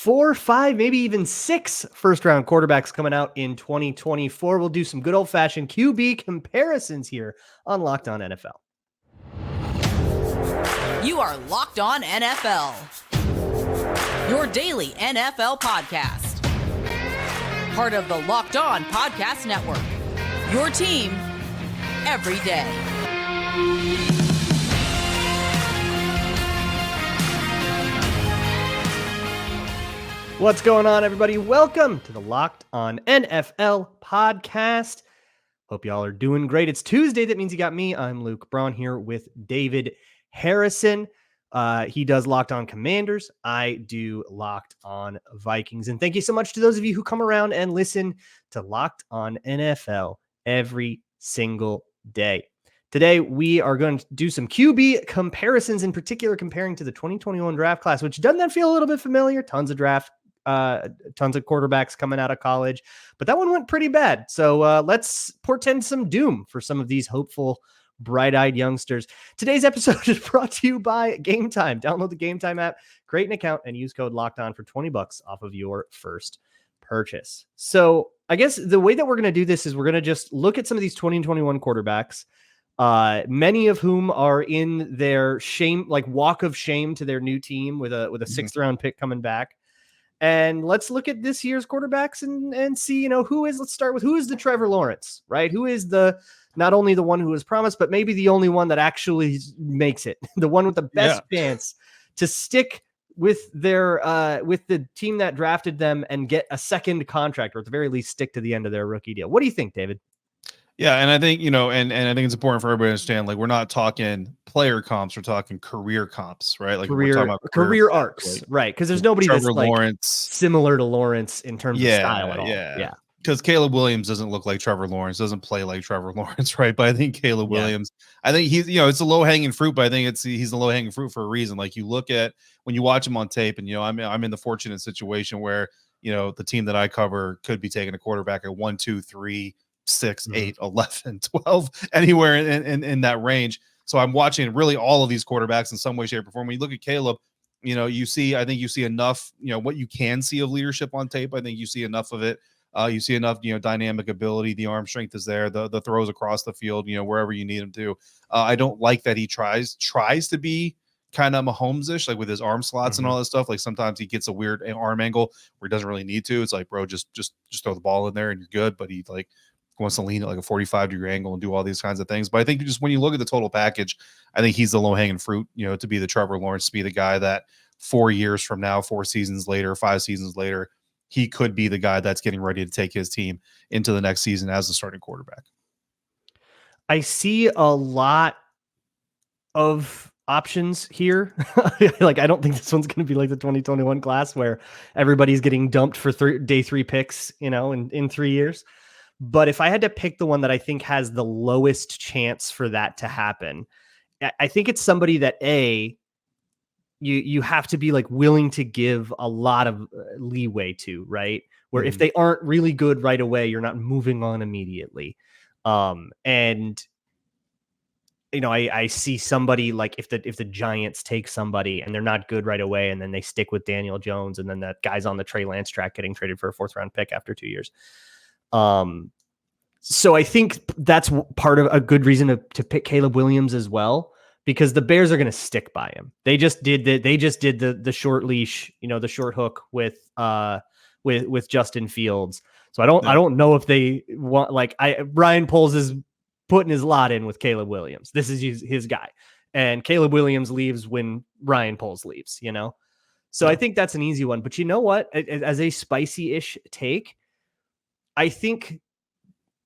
4, 5, maybe even 6 first-round quarterbacks coming out in 2024. We'll do some good old-fashioned QB comparisons here on Locked On NFL. You are Locked On NFL, your daily NFL podcast. Part of the Locked On Podcast Network, your team every day. What's going on, everybody? Welcome to the Locked On NFL podcast. Hope y'all are doing great. It's Tuesday. That means you got me. I'm Luke Braun here with David Harrison. He does Locked On Commanders. I do Locked On Vikings. And thank you so much to those of you who come around and listen to Locked On NFL every single day. Today, we are going to do some QB comparisons, in particular comparing to the 2021 draft class, which doesn't that feel a little bit familiar? Tons of quarterbacks coming out of college, but that one went pretty bad. So let's portend some doom for some of these hopeful, bright-eyed youngsters. Today's episode is brought to you by Gametime. Download the Gametime app, create an account, and use code LOCKEDON for $20 off of your first purchase. So I guess the way that we're going to do this is we're going to just look at some of these 2021 quarterbacks, many of whom are in their walk of shame to their new team with a sixth round pick coming back. And let's look at this year's quarterbacks and see, let's start with who is the Trevor Lawrence, right? Who is not only the one who was promised, but maybe the only one that actually makes it, the one with the best chance to stick with with the team that drafted them and get a second contract, or at the very least stick to the end of their rookie deal. What do you think, David? Yeah, and I think, and I think it's important for everybody to understand, like, we're not talking player comps, we're talking career comps, right? Like we're talking about career arcs, like, right? Because there's nobody Trevor that's like Lawrence similar to Lawrence in terms of style at all. Yeah. Because Caleb Williams doesn't look like Trevor Lawrence, doesn't play like Trevor Lawrence, right? But I think Caleb Williams, I think he's, it's a low hanging fruit, but I think he's the low hanging fruit for a reason. Like, you look at when you watch him on tape, and I'm in the fortunate situation where the team that I cover could be taking a quarterback at 1, 2, 3, 6, 8, 11, 12, anywhere in that range. So I'm watching really all of these quarterbacks in some way, shape, or form. When you look at Caleb, I think you see enough, what you can see of leadership on tape. I think you see enough of it. You see enough, dynamic ability. The arm strength is there. The throws across the field, wherever you need him to. I don't like that he tries to be kind of Mahomes-ish, like with his arm slots and all that stuff. Like, sometimes he gets a weird arm angle where he doesn't really need to. It's like, bro, just throw the ball in there and you're good. But he wants to lean at like a 45-degree angle and do all these kinds of things. But I think just when you look at the total package, I think he's the low-hanging fruit, to be the Trevor Lawrence, to be the guy that 4 years from now, 4 seasons later, 5 seasons later, he could be the guy that's getting ready to take his team into the next season as the starting quarterback. I see a lot of options here. Like, I don't think this one's going to be like the 2021 class where everybody's getting dumped for day 3 picks, in 3 years. But if I had to pick the one that I think has the lowest chance for that to happen, I think it's somebody that you have to be like willing to give a lot of leeway to, right? Where if they aren't really good right away, you're not moving on immediately. I see somebody like if the Giants take somebody and they're not good right away, and then they stick with Daniel Jones, and then that guy's on the Trey Lance track getting traded for a 4th round pick after 2 years. So I think that's part of a good reason to pick Caleb Williams as well, because the Bears are going to stick by him. They just did the short leash, the short hook with Justin Fields. So I don't know if they want, Brian Poles is putting his lot in with Caleb Williams. This is his guy, and Caleb Williams leaves when Brian Poles leaves, So I think that's an easy one. But you know what? As a spicy-ish take, I think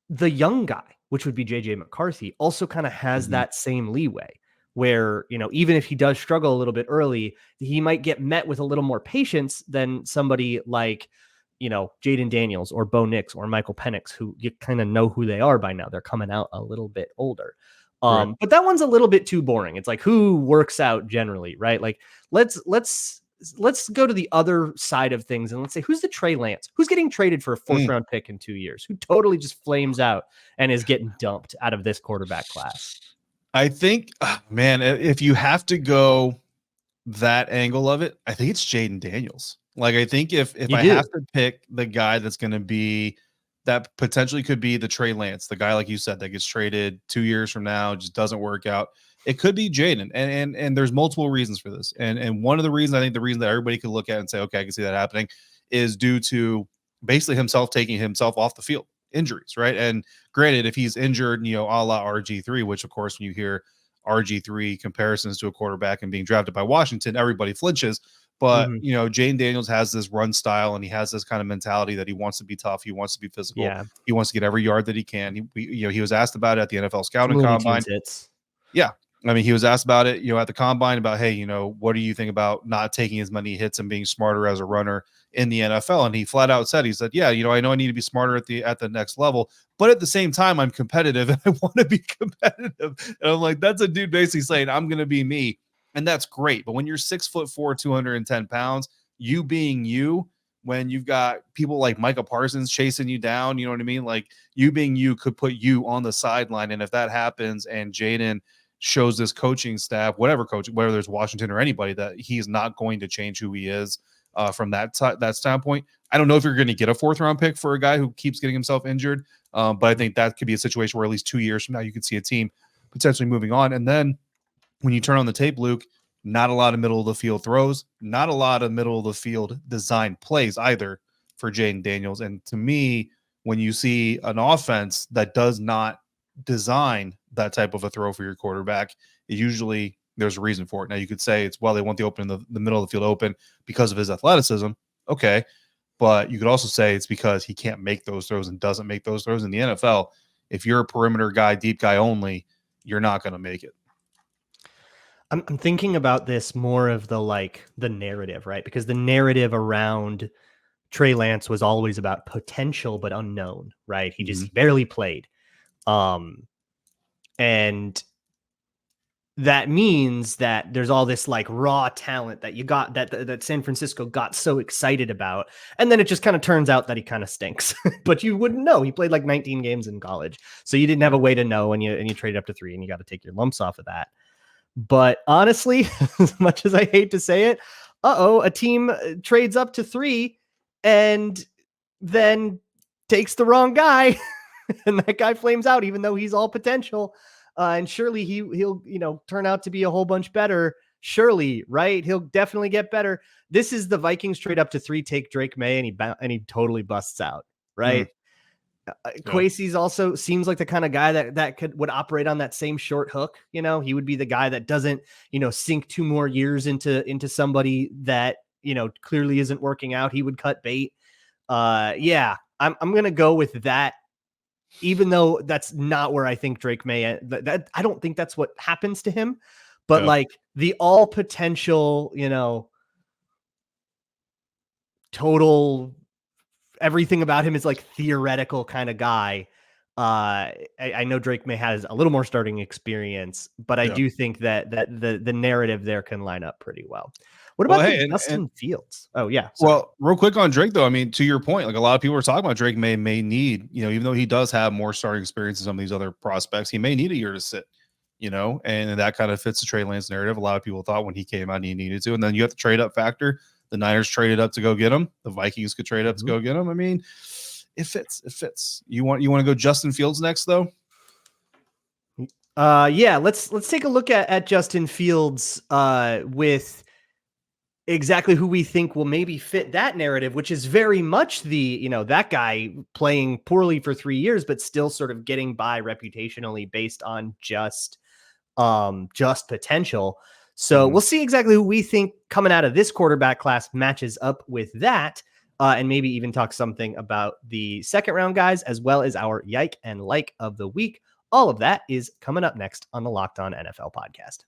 the young guy, which would be JJ McCarthy, also kind of has that same leeway where, even if he does struggle a little bit early, he might get met with a little more patience than somebody like, Jaden Daniels or Bo Nix or Michael Penix, who you kind of know who they are by now. They're coming out a little bit older. Right. But that one's a little bit too boring. It's like, who works out generally, right? Like, let's go to the other side of things, and let's say, who's the Trey Lance? Who's getting traded for a 4th round pick in 2 years? Who totally just flames out and is getting dumped out of this quarterback class? I think, man, if you have to go that angle of it, I think it's Jaden Daniels. Like, I think if You I do. have to pick the guy that's going to be that potentially could be the Trey Lance, the guy like you said that gets traded 2 years from now, just doesn't work out. It could be Jaden, and there's multiple reasons for this. And one of the reasons, I think the reason that everybody could look at and say, okay, I can see that happening, is due to basically himself taking himself off the field, injuries, right? And granted, if he's injured, a la RG3, which of course when you hear RG3 comparisons to a quarterback and being drafted by Washington, everybody flinches. But, Mhm. Jane Daniels has this run style and he has this kind of mentality that he wants to be tough. He wants to be physical. Yeah. He wants to get every yard that he can. He was asked about it at the NFL Some scouting Looney combine. Tunes hits. Yeah. I mean, he was asked about it, at the combine about, hey, what do you think about not taking as many hits and being smarter as a runner in the NFL? And he flat out said, he said, yeah, I know I need to be smarter at the next level, but at the same time, I'm competitive and I want to be competitive. And I'm like, that's a dude basically saying, I'm going to be me. And that's great. But when you're 6'4", 210 pounds, you being you, when you've got people like Micah Parsons chasing you down, you know what I mean? Like, you being you could put you on the sideline. And if that happens and Jaden shows this coaching staff, whatever coach, whether there's Washington or anybody, that he's not going to change who he is from that standpoint. I don't know if you're going to get a 4th round pick for a guy who keeps getting himself injured. But I think that could be a situation where at least 2 years from now, you could see a team potentially moving on. And then when you turn on the tape, Luke, not a lot of middle of the field throws, not a lot of middle of the field design plays either for Jaden Daniels. And to me, when you see an offense that does not design that type of a throw for your quarterback, usually there's a reason for it. Now you could say it's, well, they want the middle of the field open because of his athleticism. Okay. But you could also say it's because he can't make those throws and doesn't make those throws in the NFL. If you're a perimeter guy, deep guy only, you're not going to make it. I'm thinking about this more of the narrative, right? Because the narrative around Trey Lance was always about potential but unknown, right? He just barely played. And that means that there's all this raw talent that you got that San Francisco got so excited about. And then it just kind of turns out that he kind of stinks, but you wouldn't know. He played 19 games in college. So you didn't have a way to know, and you traded up to 3 and you got to take your lumps off of that. But honestly, as much as I hate to say it, a team trades up to 3 and then takes the wrong guy and that guy flames out, even though he's all potential. And surely he'll turn out to be a whole bunch better. Surely, right? He'll definitely get better. This is the Vikings trade up to 3, take Drake May, and he totally busts out, right? Kwesi's also seems like the kind of guy that would operate on that same short hook. He would be the guy that doesn't, sink 2 more years into somebody that, clearly isn't working out. He would cut bait. I'm going to go with that, even though that's not where I think Drake May, that I don't think that's what happens to him, but the all potential, total, everything about him is theoretical kind of guy. I know Drake May has a little more starting experience, but I do think that the narrative there can line up pretty well. What about Justin Fields? Oh yeah. Sorry. Well, real quick on Drake though. I mean, to your point, a lot of people are talking about Drake may need, even though he does have more starting experience than some of these other prospects, he may need a year to sit, and that kind of fits the Trey Lance narrative. A lot of people thought when he came out he needed to, and then you have the trade up factor. The Niners traded up to go get him. The Vikings could trade up to go get him. I mean, it fits. It fits. You want to go Justin Fields next though? Let's take a look at Justin Fields with exactly who we think will maybe fit that narrative, which is very much the, that guy playing poorly for 3 years, but still sort of getting by reputationally based on just potential. So we'll see exactly who we think coming out of this quarterback class matches up with that. And maybe even talk something about the 2nd round guys, as well as our Yike and Like of the week. All of that is coming up next on the Locked On NFL podcast.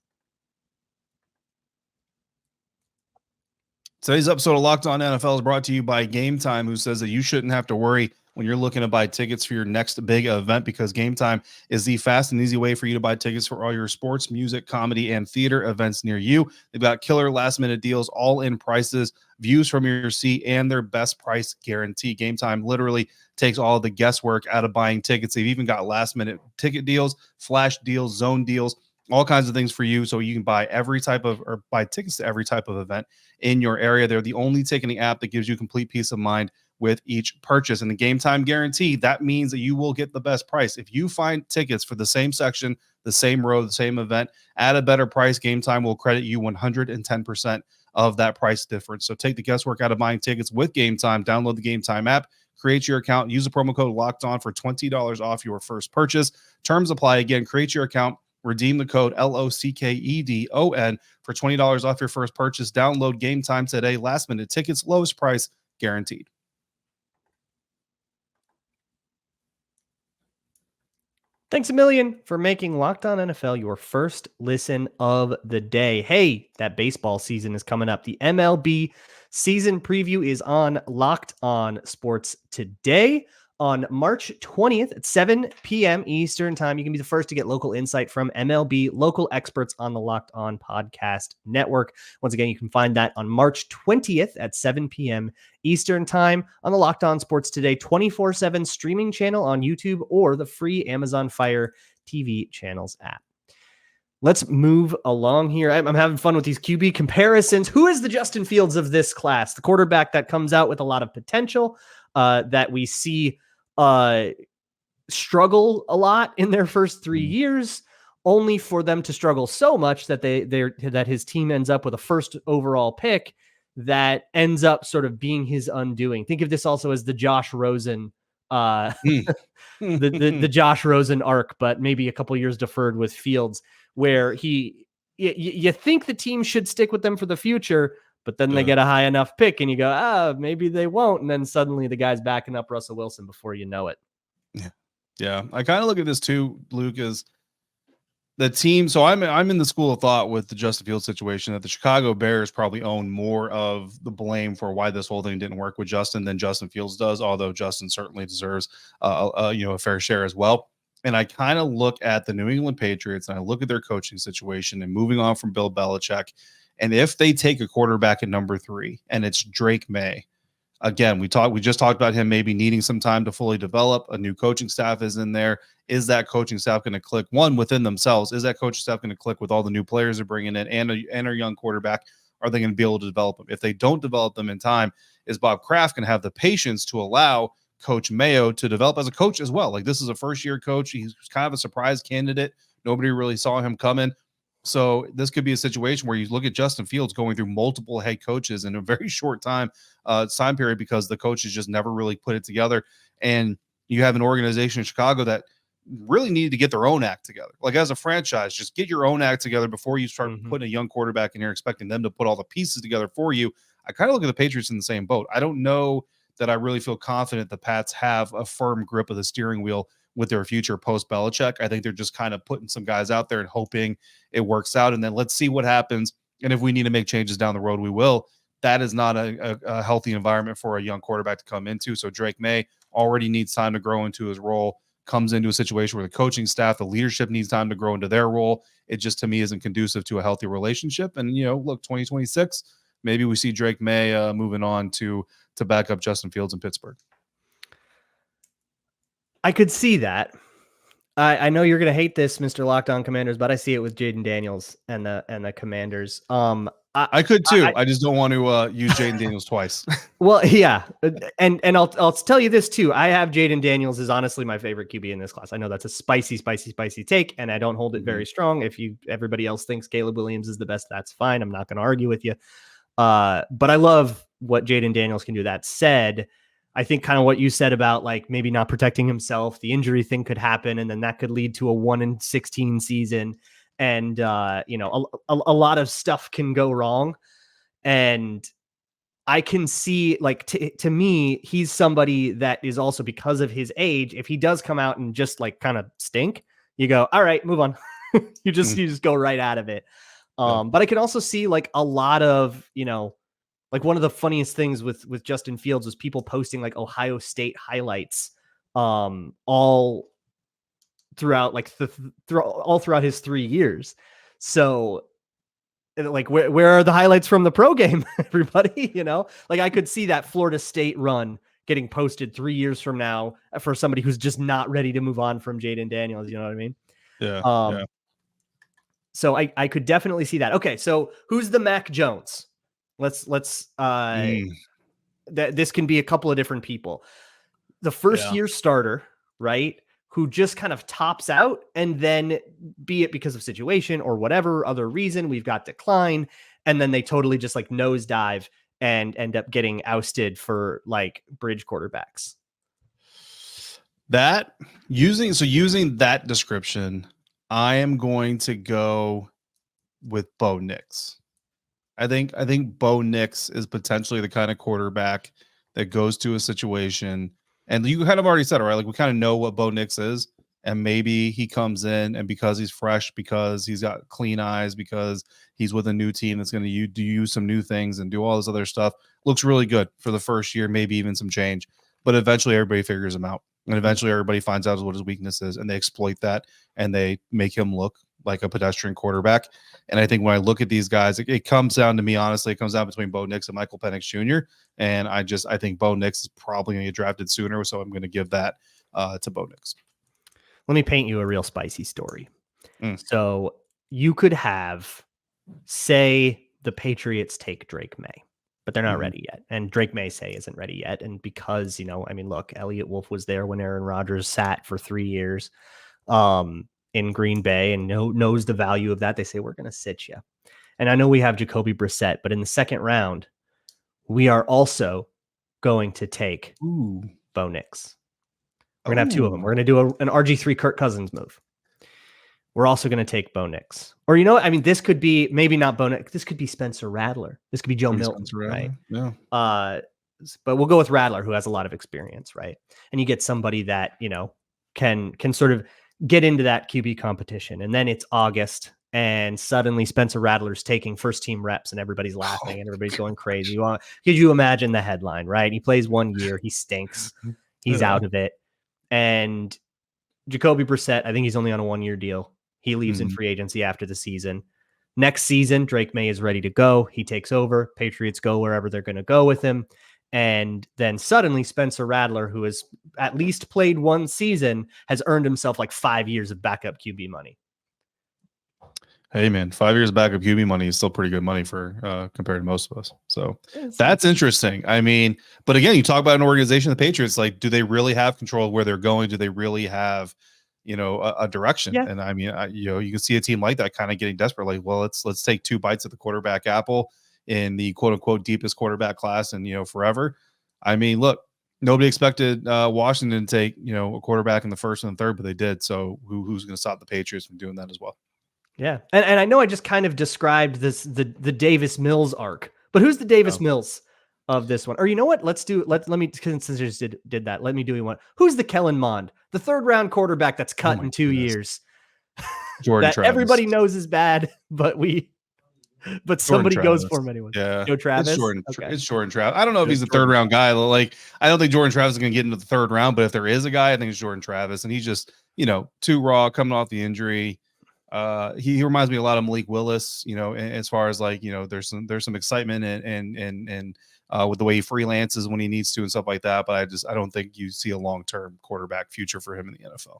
Today's episode of Locked On NFL is brought to you by Gametime, who says that you shouldn't have to worry when you're looking to buy tickets for your next big event, because Gametime is the fast and easy way for you to buy tickets for all your sports, music, comedy, and theater events near you. They've got killer last-minute deals, all-in prices, views from your seat, and their best price guarantee. Gametime literally takes all the guesswork out of buying tickets. They've even got last-minute ticket deals, flash deals, zone deals, all kinds of things for you. So you can buy buy tickets to every type of event in your area. They're the only ticketing app that gives you complete peace of mind with each purchase. And the Game Time guarantee, that means that you will get the best price. If you find tickets for the same section, the same row, the same event at a better price, Game Time will credit you 110% of that price difference. So take the guesswork out of buying tickets with Game Time. Download the Game Time app, create your account, use the promo code Locked On for $20 off your first purchase. Terms apply. Again, create your account, redeem the code LOCKEDON for $20 off your first purchase. Download Game Time today. Last minute tickets, lowest price guaranteed. Thanks a million for making Locked On NFL your first listen of the day. Hey, that baseball season is coming up. The MLB season preview is on Locked On Sports today. On March 20th at 7 p.m. Eastern time, you can be the first to get local insight from MLB, local experts on the Locked On Podcast Network. Once again, you can find that on March 20th at 7 p.m. Eastern time on the Locked On Sports Today 24/7 streaming channel on YouTube or the free Amazon Fire TV channels app. Let's move along here. I'm having fun with these QB comparisons. Who is the Justin Fields of this class? The quarterback that comes out with a lot of potential that we see struggle a lot in their first 3 years, only for them to struggle so much that that his team ends up with a first overall pick that ends up sort of being his undoing. Think of this also as the Josh Rosen, the Josh Rosen arc, but maybe a couple years deferred with Fields, where you think the team should stick with them for the future, but then they get a high enough pick and you go, maybe they won't. And then suddenly the guy's backing up Russell Wilson before you know it. Yeah. I kind of look at this too, Luke, as the team. So I'm in the school of thought with the Justin Fields situation that the Chicago Bears probably own more of the blame for why this whole thing didn't work with Justin than Justin Fields does, although Justin certainly deserves a fair share as well. And I kind of look at the New England Patriots and I look at their coaching situation and moving on from Bill Belichick. And if they take a quarterback at number 3 and it's Drake May, again, we just talked about him maybe needing some time to fully develop. A new coaching staff is in there. Is that coaching staff going to click within themselves? Is that coaching staff going to click with all the new players they're bringing in and a young quarterback? Are they going to be able to develop them? If they don't develop them in time, is Bob Kraft going to have the patience to allow Coach Mayo to develop as a coach as well? Like, this is a first-year coach. He's kind of a surprise candidate. Nobody really saw him coming. So this could be a situation where you look at Justin Fields going through multiple head coaches in a very short time period because the coaches just never really put it together. And you have an organization in Chicago that really needed to get their own act together. Like, as a franchise, just get your own act together before you start putting a young quarterback in here, expecting them to put all the pieces together for you. I kind of look at the Patriots in the same boat. I don't know that I really feel confident the Pats have a firm grip of the steering wheel with their future post Belichick. I think they're just kind of putting some guys out there and hoping it works out. And then let's see what happens. And if we need to make changes down the road, we will. That is not a healthy environment for a young quarterback to come into. So Drake May already needs time to grow into his role, comes into a situation where the coaching staff, the leadership needs time to grow into their role. It just, to me, isn't conducive to a healthy relationship. And, look, 2026, maybe we see Drake May moving on to back up Justin Fields in Pittsburgh. I could see that. I know you're going to hate this, Mr. Locked On Commanders, but I see it with Jaden Daniels and the Commanders. I could too. I just don't want to use Jaden Daniels twice. Well, yeah, and I'll tell you this too. I have Jaden Daniels is honestly my favorite QB in this class. I know that's a spicy take, and I don't hold it very strong. If everybody else thinks Caleb Williams is the best, that's fine. I'm not going to argue with you. But I love what Jaden Daniels can do. That said, I think kind of what you said about like maybe not protecting himself, the injury thing could happen, and then that could lead to a 1-16 season. And, a lot of stuff can go wrong. And I can see, like, to me, he's somebody that is also, because of his age, if he does come out and just like kind of stink, you go, all right, move on. you just go right out of it. But I can also see like a lot of, like one of the funniest things with Justin Fields was people posting like Ohio State highlights all throughout like all throughout his 3 years. So like where are the highlights from the pro game, everybody? Like I could see that Florida State run getting posted 3 years from now for somebody who's just not ready to move on from Jaden Daniels. You know what I mean? Yeah. So I could definitely see that. Okay, so who's the Mac Jones? Let's this can be a couple of different people. The first year starter, right? Who just kind of tops out, and then be it because of situation or whatever other reason, we've got decline, and then they totally just like nosedive and end up getting ousted for like bridge quarterbacks. That using that description, I am going to go with Bo Nix. I think Bo Nix is potentially the kind of quarterback that goes to a situation, and you kind of already said it, right? Like we kind of know what Bo Nix is, and maybe he comes in and because he's fresh, because he's got clean eyes, because he's with a new team that's going to use some new things and do all this other stuff, looks really good for the first year, maybe even some change. But eventually everybody figures him out. And eventually everybody finds out what his weakness is, and they exploit that, and they make him look like a pedestrian quarterback. And I think when I look at these guys, it comes down to me, honestly, it comes down between Bo Nix and Michael Penix Jr. And I think Bo Nix is probably going to get drafted sooner. So I'm going to give that to Bo Nix. Let me paint you a real spicy story. So you could have, say, the Patriots take Drake May, but they're not ready yet. And Drake May isn't ready yet. And because, look, Elliott Wolf was there when Aaron Rodgers sat for 3 years in Green Bay and knows the value of that. They say, we're going to sit you. And I know we have Jacoby Brissett, but in the second round, we are also going to take Bo Nix. We're going to have two of them. We're going to do an RG3 Kirk Cousins move. We're also going to take Bo Nix. Or, this could be maybe not Bo Nix. This could be Spencer Rattler. This could be Joe Milton, right? Yeah. But we'll go with Rattler, who has a lot of experience, right? And you get somebody that, can sort of get into that QB competition. And then it's August, and suddenly Spencer Rattler's taking first team reps, and everybody's laughing and everybody's going crazy. Could you imagine the headline, right? He plays 1 year, he stinks, he's out of it. And Jacoby Brissett, I think he's only on a 1-year deal. He leaves in free agency after the season. Next season, Drake May is ready to go. He takes over. Patriots go wherever they're going to go with him. And then suddenly Spencer Rattler, who has at least played 1 season, has earned himself like 5 years of backup QB money. Hey man, 5 years of backup QB money is still pretty good money for compared to most of us. So that's interesting. But again, you talk about an organization, the Patriots, like, do they really have control of where they're going? Do they really have, a direction? Yeah. And you can see a team like that kind of getting desperate. Like, well, let's take 2 bites at the quarterback apple in the quote unquote deepest quarterback class and forever. Look, nobody expected Washington to take a quarterback in the first and the third, but they did. So who's going to stop the Patriots from doing that as well? Yeah. And I know I just kind of described the Davis Mills arc, but who's the Davis Mills of this one? Or you know what? Let me, since I just did that, let me do one. Who's the Kellen Mond, the 3rd round quarterback that's cut in 2 years? Jordan that Travis. Everybody knows is bad, but somebody goes for him anyway. Yeah. Joe Travis. It's Jordan Travis. I don't know if he's a 3rd round guy. Like, I don't think Jordan Travis is going to get into the 3rd round, but if there is a guy, I think it's Jordan Travis. And he's just, too raw coming off the injury. He reminds me a lot of Malik Willis, as far as like, there's some excitement and with the way he freelances when he needs to and stuff like that. But I don't think you see a long-term quarterback future for him in the NFL.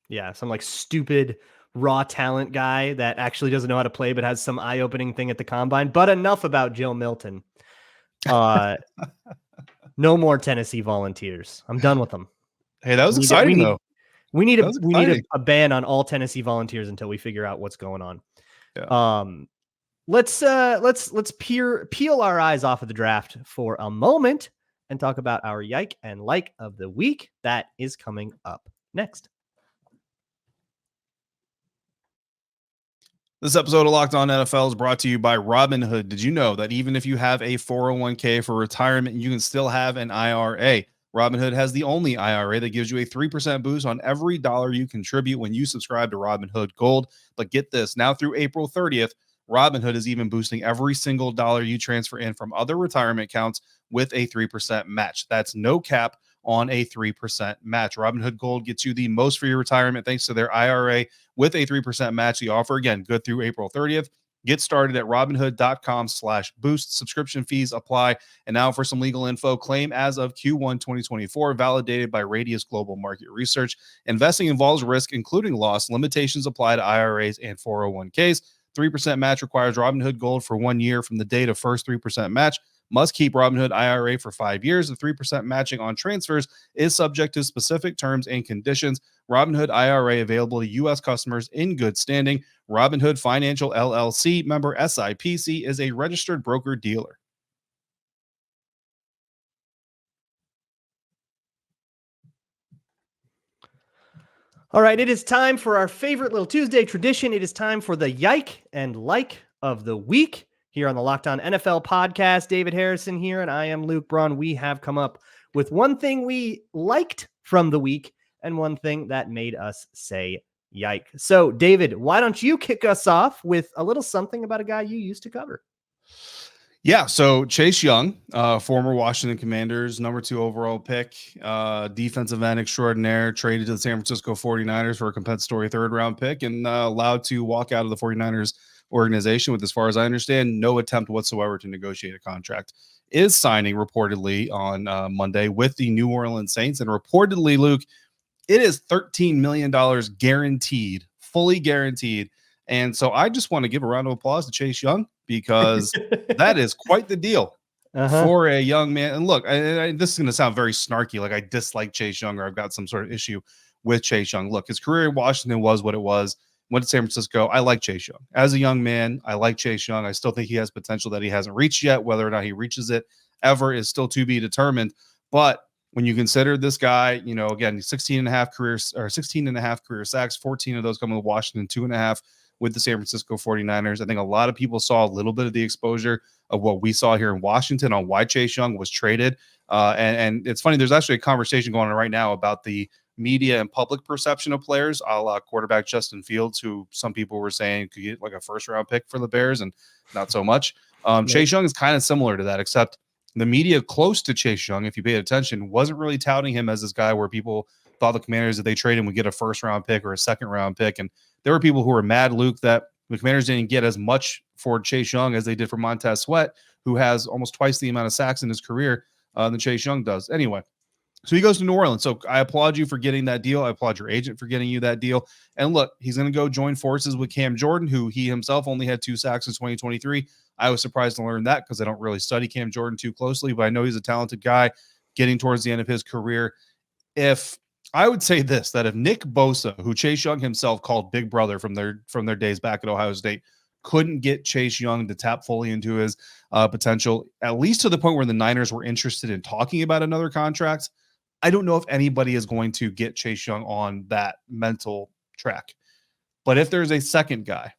Yeah. Some like stupid raw talent guy that actually doesn't know how to play, but has some eye-opening thing at the combine. But enough about Joe Milton. No more Tennessee Volunteers. I'm done with them. Hey, that was exciting though. We need a ban on all Tennessee Volunteers until we figure out what's going on. Yeah. Let's peel our eyes off of the draft for a moment and talk about our Yike and Like of the week. That is coming up next. This episode of Locked On NFL is brought to you by Robinhood. Did you know that even if you have a 401k for retirement, you can still have an IRA? Robinhood has the only IRA that gives you a 3% boost on every dollar you contribute when you subscribe to Robinhood Gold. But get this, now through April 30th, Robinhood is even boosting every single dollar you transfer in from other retirement accounts with a 3% match. That's no cap on a 3% match. Robinhood Gold gets you the most for your retirement thanks to their IRA with a 3% match. The offer, again, good through April 30th. Get started at Robinhood.com/boost. Subscription fees apply. And now for some legal info, claim as of Q1 2024, validated by Radius Global Market Research. Investing involves risk, including loss. Limitations apply to IRAs and 401ks. 3% match requires Robinhood Gold for 1 year from the date of first 3% match. Must keep Robinhood IRA for 5 years. The 3% matching on transfers is subject to specific terms and conditions. Robinhood IRA available to U.S. customers in good standing. Robinhood Financial LLC, member SIPC, is a registered broker-dealer. All right, it is time for our favorite little Tuesday tradition. It is time for the Yike and Like of the Week here on the Locked On NFL podcast. David Harrison here, and I am Luke Braun. We have come up with one thing we liked from the week and one thing that made us say yike. So, David, why don't you kick us off with a little something about a guy you used to cover? Yeah, so Chase Young, former Washington Commanders, number 2 overall pick, defensive end extraordinaire, traded to the San Francisco 49ers for a compensatory 3rd-round pick and allowed to walk out of the 49ers organization with, as far as I understand, no attempt whatsoever to negotiate a contract. Is signing reportedly on Monday with the New Orleans Saints, and reportedly, Luke, it is $13 million guaranteed, fully guaranteed. And so I just want to give a round of applause to Chase Young, because that is quite the deal for a young man. And look, this is going to sound very snarky, like I dislike Chase Young or I've got some sort of issue with Chase Young. Look, his career in Washington was what it was. Went to San Francisco. I like Chase Young. As a young man, I like Chase Young. I still think he has potential that he hasn't reached yet. Whether or not he reaches it ever is still to be determined. But when you consider this guy, you know, again, 16 and a half career sacks, 14 of those coming with Washington, 2.5 with the San Francisco 49ers. I think a lot of people saw a little bit of the exposure of what we saw here in Washington on why Chase Young was traded. And it's funny, there's actually a conversation going on right now about the media and public perception of players, a la quarterback Justin Fields, who some people were saying could get like a 1st-round pick for the Bears and not so much. Chase Young is kind of similar to that, except the media close to Chase Young, if you paid attention, wasn't really touting him as this guy where people thought the Commanders, if they trade him, would get a 1st-round pick or a 2nd-round pick. And there were people who were mad, Luke, that the Commanders didn't get as much for Chase Young as they did for Montez Sweat, who has almost twice the amount of sacks in his career than Chase Young does. Anyway, so he goes to New Orleans. So I applaud you for getting that deal. I applaud your agent for getting you that deal. And look, he's going to go join forces with Cam Jordan, who he himself only had 2 sacks in 2023. I was surprised to learn that because I don't really study Cam Jordan too closely, but I know he's a talented guy getting towards the end of his career. If I would say this, that if Nick Bosa, who Chase Young himself called Big Brother from their days back at Ohio State, couldn't get Chase Young to tap fully into his potential, at least to the point where the Niners were interested in talking about another contract, I don't know if anybody is going to get Chase Young on that mental track. But if there's a second guy,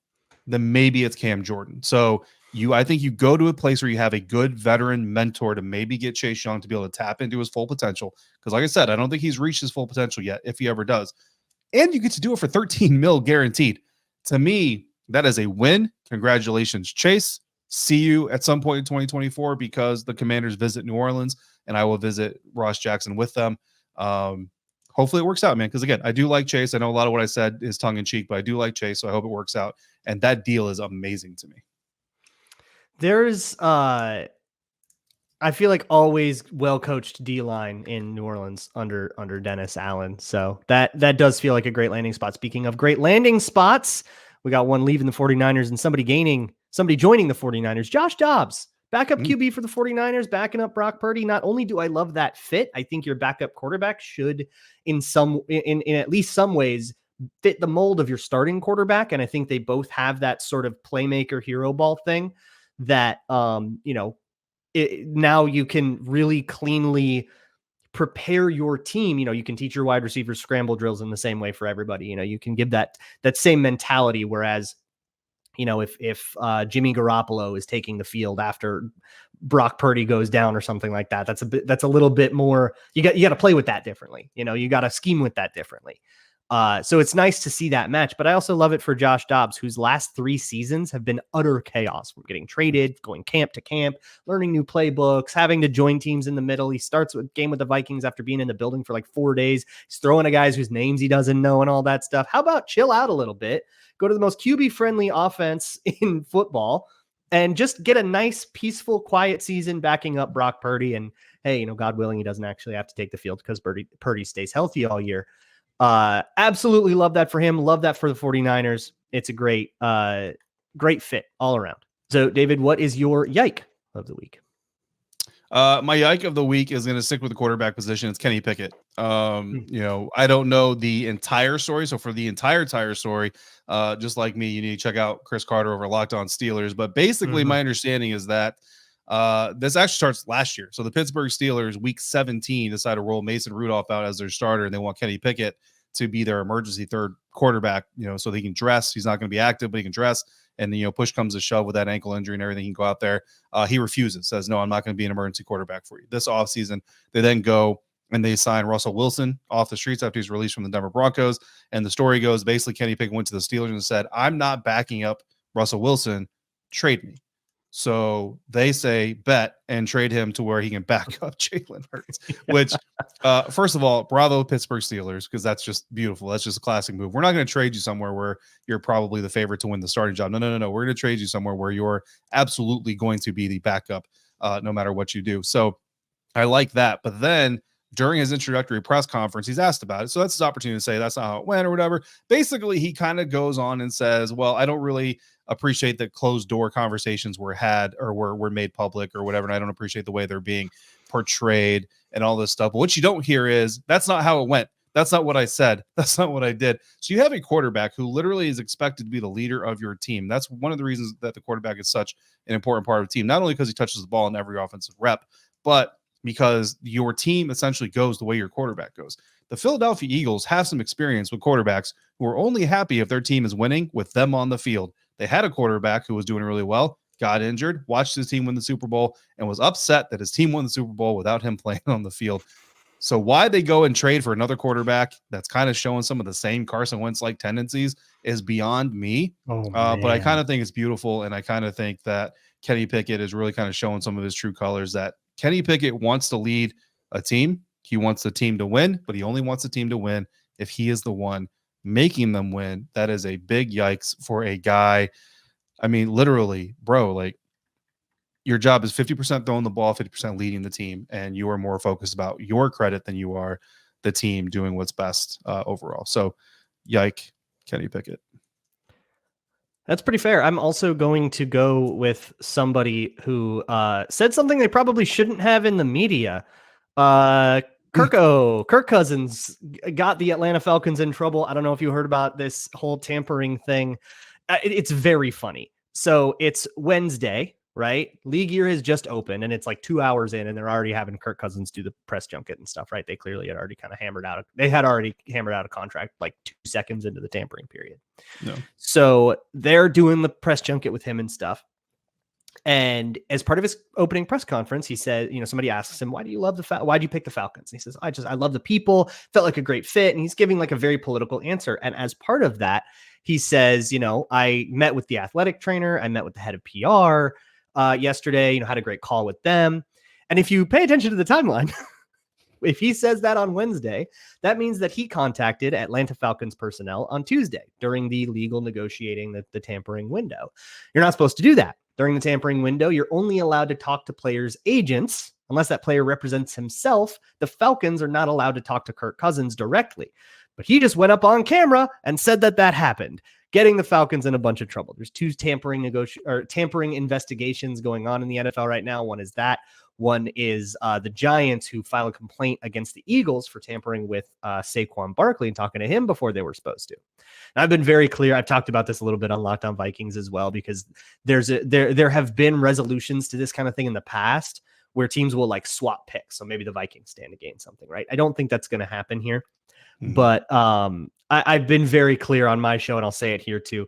then maybe it's Cam Jordan. So I think you go to a place where you have a good veteran mentor to maybe get Chase Young to be able to tap into his full potential. Because like I said, I don't think he's reached his full potential yet, if he ever does. And you get to do it for $13 million guaranteed. To me, that is a win. Congratulations, Chase. See you at some point in 2024 because the Commanders visit New Orleans and I will visit Ross Jackson with them. Hopefully it works out, man. Because again, I do like Chase. I know a lot of what I said is tongue in cheek, but I do like Chase. So I hope it works out. And that deal is amazing to me. There's, I feel like always well-coached D-line in New Orleans under Dennis Allen. So that does feel like a great landing spot. Speaking of great landing spots, we got one leaving the 49ers and somebody joining the 49ers. Josh Dobbs, backup QB for the 49ers, backing up Brock Purdy. Not only do I love that fit, I think your backup quarterback should in at least some ways fit the mold of your starting quarterback. And I think they both have that sort of playmaker hero ball thing that, now you can really cleanly prepare your team. You can teach your wide receivers scramble drills in the same way for everybody. You can give that same mentality. Whereas, if Jimmy Garoppolo is taking the field after Brock Purdy goes down or something like that, that's a little bit more, you got to play with that differently. You got to scheme with that differently. So it's nice to see that match, but I also love it for Josh Dobbs, whose last 3 seasons have been utter chaos, from getting traded, going camp to camp, learning new playbooks, having to join teams in the middle. He starts with game with the Vikings after being in the building for like 4 days. He's throwing to guys whose names he doesn't know and all that stuff. How about chill out a little bit, go to the most QB friendly offense in football, and just get a nice, peaceful, quiet season backing up Brock Purdy. And hey, God willing, he doesn't actually have to take the field because Purdy stays healthy all year. Absolutely love that for him. Love that for the 49ers. It's a great fit all around. So David, what is your yike of the week? My yike of the week is going to stick with the quarterback position. It's Kenny Pickett. I don't know the entire story. So for the entire story, just like me, you need to check out Chris Carter over Locked On Steelers. But basically my understanding is that this actually starts last year. So the Pittsburgh Steelers, week 17, decided to roll Mason Rudolph out as their starter, and they want Kenny Pickett to be their emergency third quarterback, so he can dress. He's not going to be active, but he can dress. And, push comes to shove with that ankle injury and everything. He can go out there. He refuses, says, no, I'm not going to be an emergency quarterback for you. This offseason, they then go and they sign Russell Wilson off the streets after he's released from the Denver Broncos. And the story goes, basically, Kenny Pickett went to the Steelers and said, I'm not backing up Russell Wilson. Trade me. So they say bet and trade him to where he can back up Jalen Hurts, which first of all, bravo Pittsburgh Steelers, because that's just beautiful. That's just a classic move. We're not going to trade you somewhere where you're probably the favorite to win the starting job. No. We're going to trade you somewhere where you're absolutely going to be the backup no matter what you do. So I like that. But then during his introductory press conference, he's asked about it. So that's his opportunity to say that's not how it went or whatever. Basically, he kind of goes on and says, well, I don't really appreciate that closed door conversations were had or were made public or whatever. And I don't appreciate the way they're being portrayed and all this stuff. But what you don't hear is that's not how it went. That's not what I said. That's not what I did. So you have a quarterback who literally is expected to be the leader of your team. That's one of the reasons that the quarterback is such an important part of the team, not only because he touches the ball in every offensive rep, but because your team essentially goes the way your quarterback goes. The Philadelphia Eagles have some experience with quarterbacks who are only happy if their team is winning with them on the field. They had a quarterback who was doing really well, got injured, watched his team win the Super Bowl, and was upset that his team won the Super Bowl without him playing on the field. So why they go and trade for another quarterback that's kind of showing some of the same Carson Wentz-like tendencies is beyond me. But I kind of think it's beautiful, and I kind of think that Kenny Pickett is really kind of showing some of his true colors, that Kenny Pickett wants to lead a team. He wants the team to win, but he only wants the team to win if he is the one making them win. That is a big yikes for a guy. I mean, literally, bro, like your job is 50% throwing the ball, 50% leading the team, and you are more focused about your credit than you are the team doing what's best overall. So yike, Kenny Pickett. That's pretty fair. I'm also going to go with somebody who said something they probably shouldn't have in the media. Kirk Cousins got the Atlanta Falcons in trouble. I don't know if you heard about this whole tampering thing. It's very funny. So it's Wednesday, right? League year has just opened, and it's like 2 hours in, and they're already having Kirk Cousins do the press junket and stuff, right? They clearly had already kind of hammered out a contract like 2 seconds into the tampering period. No. So they're doing the press junket with him and stuff. And as part of his opening press conference, he said, somebody asks him, why do you pick the Falcons? And he says, I love the people, felt like a great fit. And he's giving like a very political answer. And as part of that, he says, I met with the athletic trainer. I met with the head of PR yesterday, had a great call with them. And if you pay attention to the timeline, if he says that on Wednesday, that means that he contacted Atlanta Falcons personnel on Tuesday during the legal negotiating the tampering window. You're not supposed to do that. During the tampering window, you're only allowed to talk to players' agents. Unless that player represents himself, the Falcons are not allowed to talk to Kirk Cousins directly. But he just went up on camera and said that happened, getting the Falcons in a bunch of trouble. There's 2 tampering investigations going on in the NFL right now. One is that. One is the Giants, who file a complaint against the Eagles for tampering with Saquon Barkley and talking to him before they were supposed to. And I've been very clear. I've talked about this a little bit on Locked On Vikings as well, because there have been resolutions to this kind of thing in the past where teams will like swap picks. So maybe the Vikings stand to gain something, right? I don't think that's going to happen here. But I've been very clear on my show, and I'll say it here too.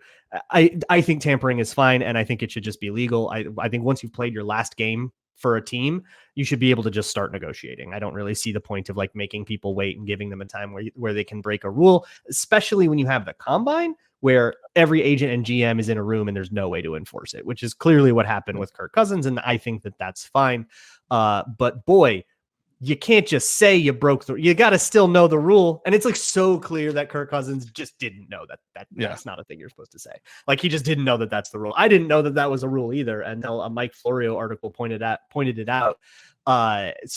I think tampering is fine, and I think it should just be legal. I think once you've played your last game for a team, you should be able to just start negotiating. I don't really see the point of like making people wait and giving them a time where they can break a rule, especially when you have the combine where every agent and GM is in a room and there's no way to enforce it, which is clearly what happened with Kirk Cousins. And I think that that's fine. But boy, you can't just say you broke you got to still know the rule. And it's like so clear that Kirk Cousins just didn't know that's not a thing you're supposed to say. Like he just didn't know that that's the rule. I didn't know that was a rule either until a Mike Florio article pointed it out. It's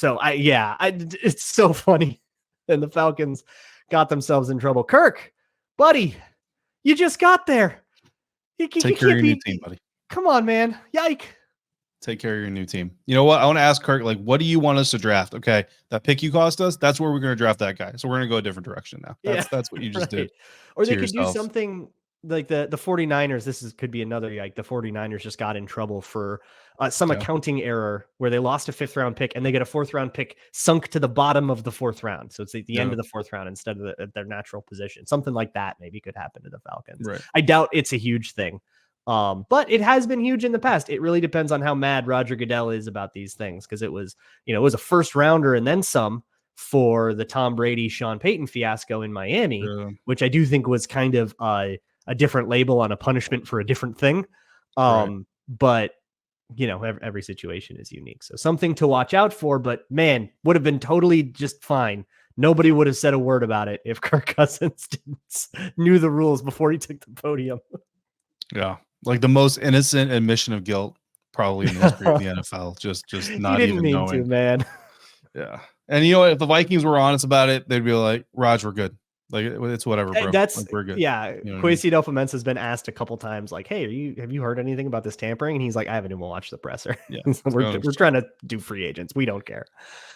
so funny. And the Falcons got themselves in trouble. Kirk, buddy, you just got there. Take care of your new team, buddy. Come on, man. Yike. Take care of your new team. You know what? I want to ask Kirk, like, what do you want us to draft? Okay, that pick you cost us, that's where we're going to draft that guy. So we're going to go a different direction now. That's what you just did. Or they could do something like the 49ers. Could be another, like the 49ers just got in trouble for some accounting error where they lost a 5th round pick and they get a 4th round pick sunk to the bottom of the 4th round. So it's at the end of the 4th round instead of their natural position. Something like that maybe could happen to the Falcons. Right. I doubt it's a huge thing. But it has been huge in the past. It really depends on how mad Roger Goodell is about these things. Cause it was a 1st rounder and then some for the Tom Brady, Sean Payton fiasco in Miami, which I do think was kind of a different label on a punishment for a different thing. But every situation is unique. So something to watch out for, but man, would have been totally just fine. Nobody would have said a word about it if Kirk Cousins knew the rules before he took the podium. Yeah. Like the most innocent admission of guilt probably in the history of the NFL. Just not even knowing. Man. Yeah. And if the Vikings were honest about it, they'd be like, Raj, we're good. Like it's whatever, bro. We're good. Yeah. Kwesi Delphamensa has been asked a couple times, like, hey, have you heard anything about this tampering? And he's like, I haven't even watched the presser. Yeah. we're trying to do free agents. We don't care.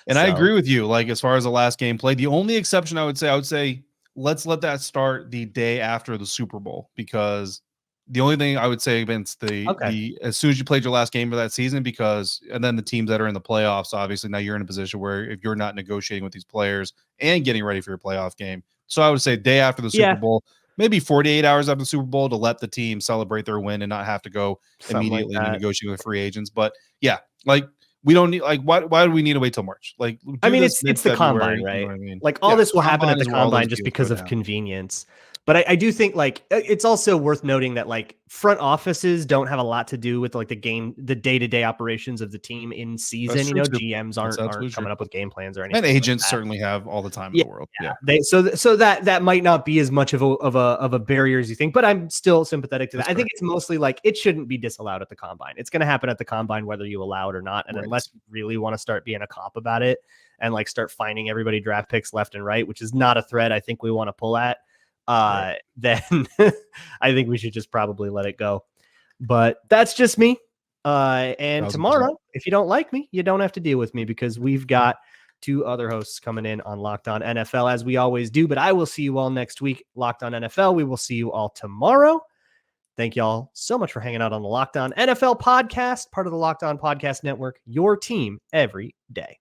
And I agree with you. Like as far as the last game played, the only exception I would say, let's let that start the day after the Super Bowl, because the only thing I would say against the as soon as you played your last game of that season, and then the teams that are in the playoffs, obviously now you're in a position where if you're not negotiating with these players and getting ready for your playoff game. So I would say day after the Super Bowl, maybe 48 hours after the Super Bowl to let the team celebrate their win and not have to go immediately negotiate with free agents. But yeah, like we don't need, like, why do we need to wait till March? Like, I mean, it's the combine, right? You know what I mean? Like all this will happen at the combine just because of convenience. But I do think like it's also worth noting that like front offices don't have a lot to do with like the day-to-day operations of the team in season. GMs aren't coming up with game plans or anything. And agents certainly have all the time in the world. Yeah. So that might not be as much of a barrier as you think, but I'm still sympathetic to that. I think it's mostly like it shouldn't be disallowed at the combine. It's going to happen at the combine whether you allow it or not. And unless you really want to start being a cop about it and like start finding everybody draft picks left and right, which is not a thread I think we want to pull at. Then I think we should just probably let it go. But that's just me. And tomorrow, if you don't like me, you don't have to deal with me because we've got 2 other hosts coming in on Locked On NFL as we always do. But I will see you all next week. Locked On NFL. We will see you all tomorrow. Thank y'all so much for hanging out on the Locked On NFL podcast, part of the Locked On Podcast Network, your team every day.